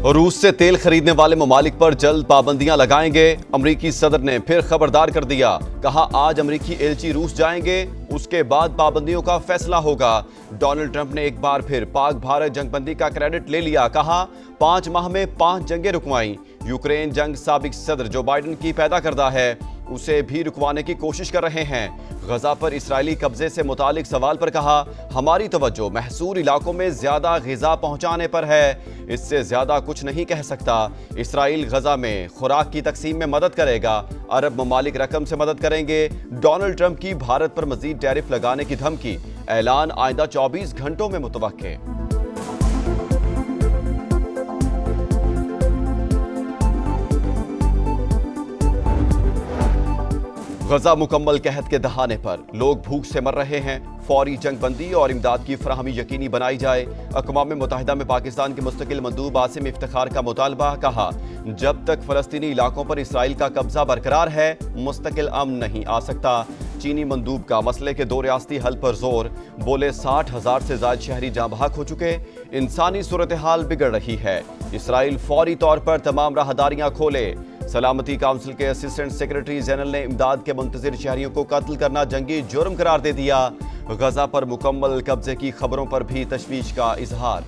रूस से तेल खरीदने वाले ममालिक पर जल्द पाबंदियां लगाएंगे। अमरीकी सदर ने फिर खबरदार कर दिया, कहा आज अमरीकी एलची रूस जाएंगे, उसके बाद पाबंदियों का फैसला होगा। डोनाल्ड ट्रंप ने एक बार फिर पाक भारत जंगबंदी का क्रेडिट ले लिया, कहा 5 माह में 5 जंगें रुकवाईं। यूक्रेन जंग साबिक सदर जो बाइडन की पैदा करदा है, उसे भी रुकवाने की कोशिश कर रहे हैं। गजा पर इस्राएली कब्जे से मुतालिक सवाल पर कहा, हमारी तवज्जो महसूर इलाकों में ज्यादा ग़िज़ा पहुंचाने पर है, इससे ज्यादा कुछ नहीं कह सकता। इस्राएल गजा में खुराक की तकसीम में मदद करेगा, अरब ममालिक रकम से मदद करेंगे। डोनाल्ड ट्रंप की भारत पर मजीद टैरिफ लगाने की धमकी, ऐलान आइंदा 24 घंटों में मुतवक्के। गजा मुकम्मल कहत के दहाने पर लोग भूख से मर रहे हैं, फौरी जंगबंदी और इमदाद की फराहमी यकीनी बनाई जाए। अक़वाम मुत्तहिदा में पाकिस्तान के मुस्तकिल मंदूब आसिम इफ्तिखार का मुतालबा, कहा जब तक फ़लस्तीनी इलाकों पर इसराइल का कब्जा बरकरार है, मुस्तकिल अमन नहीं आ सकता। चीनी मंदूब का मसले के 2 रियासती हल पर जोर, बोले 60,000 से ज़ायद शहरी जाँ बहक हो चुके, इंसानी सूरत हाल बिगड़ रही है। इसराइल फौरी तौर पर तमाम राहदारियाँ खोले। सलामती काउंसिल के असिस्टेंट सेक्रेटरी जनरल ने इमदाद के मुंतज़िर शहरियों को कत्ल करना जंगी जुर्म करार दे दिया। गजा पर मुकम्मल कब्जे की खबरों पर भी तशवीश का इजहार।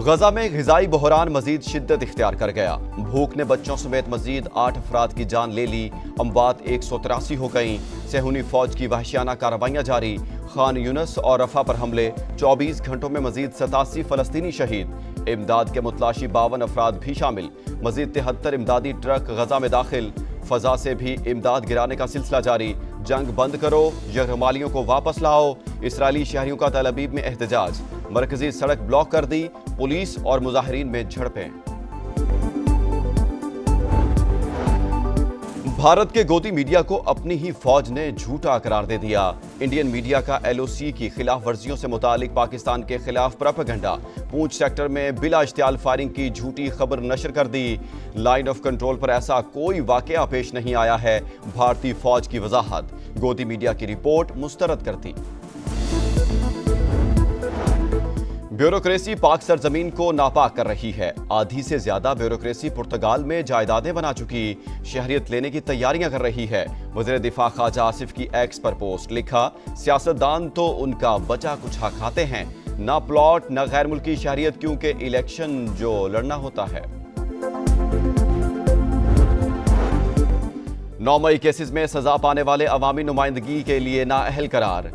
गजा में ग़िज़ाई बहरान मजीद शिद्दत इख्तियार कर गया। भूख ने बच्चों समेत मजीद 8 अफराद की जान ले ली, अमवात 183 हो गईं। सेहूनी फौज की वहशियाना कार्रवाइयाँ जारी, खान यूनस और रफा पर हमले, 24 घंटों में मजीद 87 फ़लस्तीनी शहीद। इमदाद के मुतलाशी 52 अफराद भी शामिल, मजीद 73 इमदादी ट्रक गजा में दाखिल। फ़ज़ा से भी इमदाद गिराने का सिलसिला जारी, जंग बंद करो, यरगमालियों को वापस लाओ। इसराइली शहरियों का तल अबीब में एहतजाज, मरकजी सड़क ब्लॉक कर दी, पुलिस और मुजाहिरीन में झड़पें। भारत के गोदी मीडिया को अपनी ही फौज ने झूठा करार दे दिया। इंडियन मीडिया का LOC की खिलाफ वर्जियों से मुतालिक पाकिस्तान के खिलाफ प्रोपेगेंडा, पूंछ सेक्टर में बिला इश्तियाल फायरिंग की झूठी खबर नशर कर दी। लाइन ऑफ कंट्रोल पर ऐसा कोई वाकया पेश नहीं आया है, भारतीय फौज की वजाहत, गोदी मीडिया की रिपोर्ट मुस्तरद करती। ब्यूरोक्रेसी पाक सरजमीन को नापाक कर रही है। आधी से ज्यादा ब्यूरोक्रेसी पुर्तगाल में जायदादें बना चुकी, शहरियत लेने की तैयारियां कर रही है। वज़ीर दिफा ख्वाजा आसिफ की एक्स पर पोस्ट, लिखा सियासतदान तो उनका बचा कुछा खाते हैं, ना प्लॉट ना गैर मुल्की शहरियत, क्योंकि इलेक्शन जो लड़ना होता है। 9 मई केसेस में सजा पाने वाले अवामी नुमाइंदगी के लिए नाअहल करार।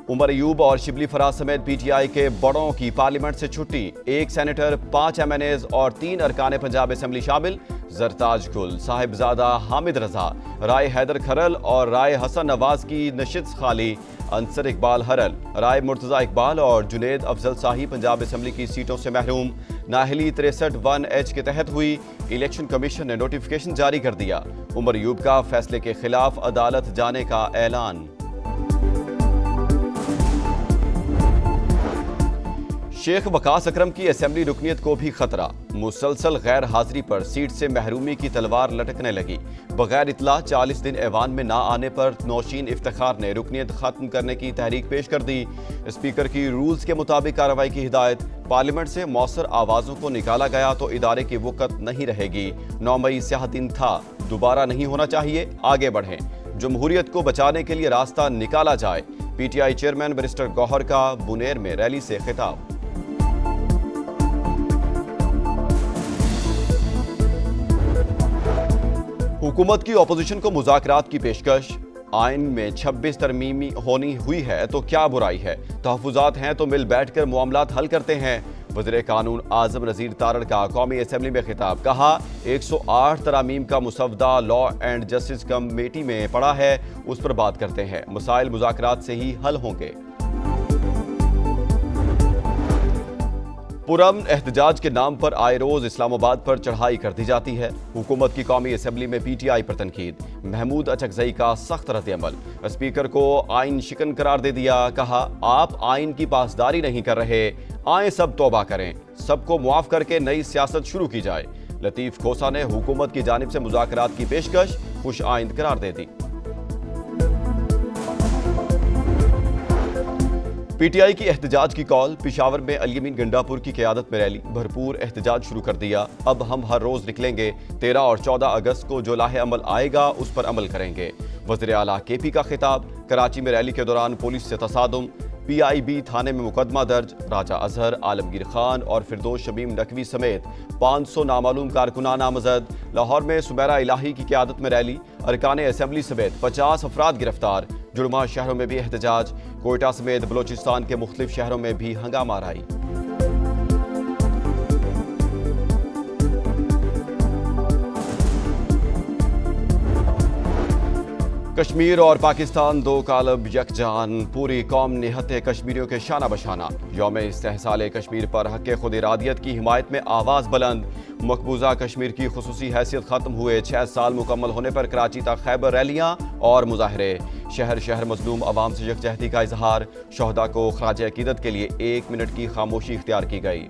उमर अयूब और शिबली फराज समेत PTI के बड़ों की पार्लियामेंट से छुट्टी, 1 सेनेटर, 5 MNAs और 3 अरकान पंजाब असेंबली शामिल। जरताज गुल, साहिबजादा हामिद रजा, राय हैदर खरल और राय हसन नवाज की नशिस्त खाली। अंसर इकबाल हरल, राय मुर्तज़ा इकबाल और जुनेद अफजल शाही पंजाब असेंबली की सीटों से महरूम। नाहली 63(1)H के तहत हुई। इलेक्शन कमीशन ने नोटिफिकेशन जारी कर दिया। उमर अयूब का फैसले के खिलाफ अदालत जाने का ऐलान। शेख वकास अकरम की असेंबली रुकनीत को भी खतरा, मुसलसल गैर हाजिरी पर सीट से महरूमी की तलवार लटकने लगी। बगैर इतला 40 दिन ऐवान में ना आने पर नौशीन इफ्तिखार ने रुकनीत खत्म करने की तहरीक पेश कर दी। स्पीकर की रूल्स के मुताबिक कार्रवाई की हिदायत, पार्लियामेंट से मौसर आवाज़ों को निकाला गया तो इदारे की वक़्त नहीं रहेगी। 9 मई स्याह दिन था, दोबारा नहीं होना चाहिए, आगे बढ़ें, जमहूरियत को बचाने के लिए रास्ता निकाला जाए। PTI चेयरमैन बैरिस्टर गौहर का बुनेर में रैली से खिताब। हुकूमत की अपोजिशन को मुज़ाकरात की पेशकश, आइन में 26 तरमीमी होनी हुई है तो क्या बुराई है, तहफ़्फ़ुज़ात हैं तो मिल बैठ कर मामलात हल करते हैं। वज़ीर कानून आज़म नज़ीर तारड़ का कौमी असेंबली में खिताब, कहा 108 तरामीम का मुसवदा लॉ एंड जस्टिस कमेटी में पड़ा है, उस पर बात करते हैं, मसाइल मुज़ाकरात से ही हल होंगे। पुरअमन एहतजाज के नाम पर आए रोज इस्लामाबाद पर चढ़ाई कर दी जाती है। हुकूमत की कौमी असेंबली में PTI पर तनकीद, महमूद अचकजई का सख्त रद्द-ए-अमल, स्पीकर को आइन शिकन करार दे दिया, कहा आप आइन की पासदारी नहीं कर रहे, आए सब तौबा करें, सबको मुआफ करके नई सियासत शुरू की जाए। लतीफ खोसा ने हुकूमत की जानिब से मुज़ाकरात की पेशकश खुश आइंद करार दे दी। पी टी आई की एहतजाज की कॉल। पिशावर में अली-अमीन गंडापुर की क़यादत में रैली, भरपूर एहतजाज शुरू कर दिया। अब हम हर रोज निकलेंगे, 13 और 14 अगस्त को जो लाहे अमल आएगा उस पर अमल करेंगे। वज़ीर आला KP का खिताब। कराची में रैली के दौरान पुलिस से तसादुम, PIB थाने में मुकदमा दर्ज। राजा अजहर, आलमगीर खान और फिरदौस शमीम नकवी समेत 500 नामालूम कारकुनान नामजद। लाहौर में सुमेरा इलाही की क़यादत में रैली, अरकान असम्बली समेत 50 अफराद गिरफ्तार। जुड़मा शहरों में भी एहतजाज। कोयटा समेत बलोचिस्तान के मुख्तलिफ शहरों में भी हंगामा राई। कश्मीर और पाकिस्तान दो कालब यकजान, पूरी कौम निहत कश्मीरियों के शाना बशाना। यौम इस्तेहसाल कश्मीर पर हक़ खुद इरादियत की हिमायत में आवाज़ बुलंद। मकबूजा कश्मीर की खुसूसी हैसियत ख़त्म हुए 6 साल मुकम्मल होने पर कराची तक खैबर रैलियाँ और मुजाहरे। शहर शहर मजलूम आवाम से यकजहती का इजहार। शहदा को खराज अकीदत के लिए 1 मिनट की खामोशी इख्तियार की गई।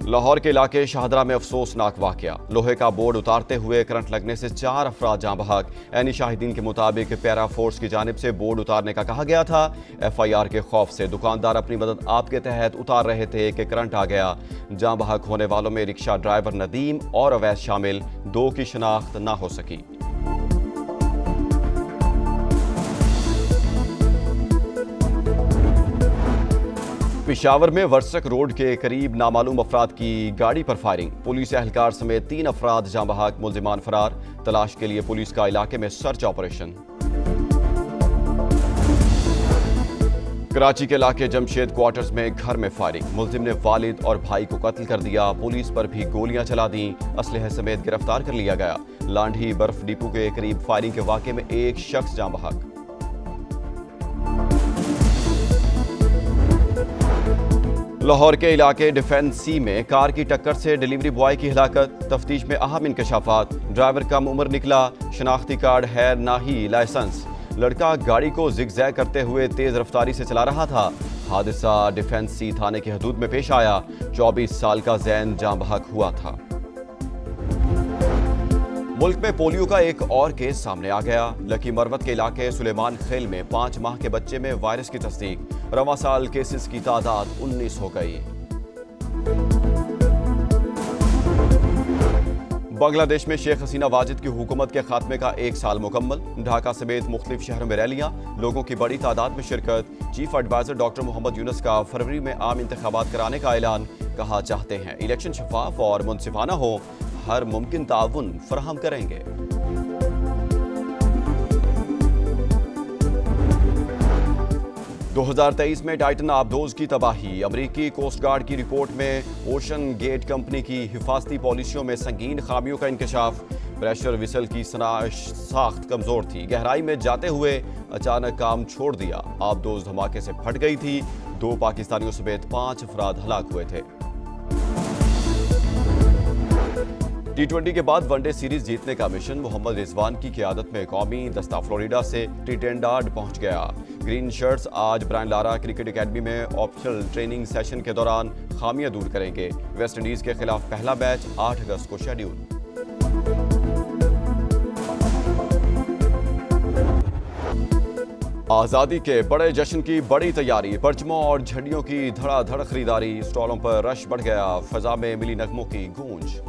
लाहौर के इलाके शाहदरा में अफसोसनाक वाकया। लोहे का बोर्ड उतारते हुए करंट लगने से 4 अफराद जाँ बहक। ऐनी शाहिदीन के मुताबिक पैरा फोर्स की जानिब से बोर्ड उतारने का कहा गया था। FIR के खौफ से दुकानदार अपनी मदद आप के तहत उतार रहे थे कि करंट आ गया। जाँ बहक होने वालों में रिक्शा ड्राइवर नदीम और अवैस शामिल। 2 की शनाख्त ना हो सकी। पिशावर में वर्सक रोड के करीब नामालूम अफराद की गाड़ी पर फायरिंग। पुलिस एहलकार समेत 3 अफराद जाँ बहक, मुल्जिमान फरार। तलाश के लिए पुलिस का इलाके में सर्च ऑपरेशन। कराची के इलाके जमशेद क्वार्टर्स में घर में फायरिंग। मुल्जिम ने वालिद और भाई को कत्ल कर दिया। पुलिस पर भी गोलियां चला दी। असलहे समेत गिरफ्तार कर लिया गया। लांढी बर्फ डिपो के करीब फायरिंग के वाक़े में एक शख्स जाँ बहक। लाहौर के इलाके डिफेंस सी में कार की टक्कर से डिलीवरी बॉय की हिलाकत। तफ्तीश में अहम इंकशाफात। ड्राइवर कम उम्र निकला, शनाख्ती कार्ड है ना ही लाइसेंस। लड़का गाड़ी को जिगजैग करते हुए तेज रफ्तारी से चला रहा था। हादसा डिफेंस सी थाने की हदूद में पेश आया। 24 साल का जैन जाँ बहक हुआ था। मुल्क में पोलियो का एक और केस सामने आ गया। लकी मरवत के इलाके सुलेमान खेल में 5 माह के बच्चे में वायरस की तस्दीक। रवां साल केसेस की तादाद 19 हो गई। बांग्लादेश में शेख हसीना वाजिद की हुकूमत के खात्मे का 1 साल मुकम्मल। ढाका समेत मुख्तलिफ शहरों में रैलियां, लोगों की बड़ी तादाद में शिरकत। Chief adviser doctor Muhammad Yunus का फरवरी में आम इंतखाबात कराने का ऐलान। कहा चाहते हैं इलेक्शन शफाफ और मुनसिफाना हो, हर मुमकिन ताउन फराहम करेंगे। दो 2023 में टाइटन आबदोज की तबाही। अमरीकी कोस्ट गार्ड की रिपोर्ट में ओशन गेट कंपनी की हिफाजती पॉलिसियों में संगीन खामियों का इंकशाफ। प्रेशर विसल की साख्त कमजोर थी। गहराई में जाते हुए अचानक काम छोड़ दिया। आबदोज धमाके से फट गई थी। 2 पाकिस्तानियों समेत 5 अफराद हलाक हुए थे। T20 के बाद वनडे सीरीज जीतने का मिशन। मोहम्मद रिजवान की क़यादत में कौमी दस्ता फ्लोरिडा से ट्रिनिडाद पहुंच गया। ग्रीन शर्ट्स आज ब्रायन लारा क्रिकेट एकेडमी में ऑप्शनल ट्रेनिंग सेशन के दौरान खामियां दूर करेंगे। वेस्ट इंडीज के खिलाफ पहला मैच 8 अगस्त को शेड्यूल। आज़ादी के बड़े जश्न की बड़ी तैयारी। परचमों और झंडियों की धड़ाधड़ खरीदारी। स्टॉलों पर रश बढ़ गया। फजा में मिली नगमों की गूंज।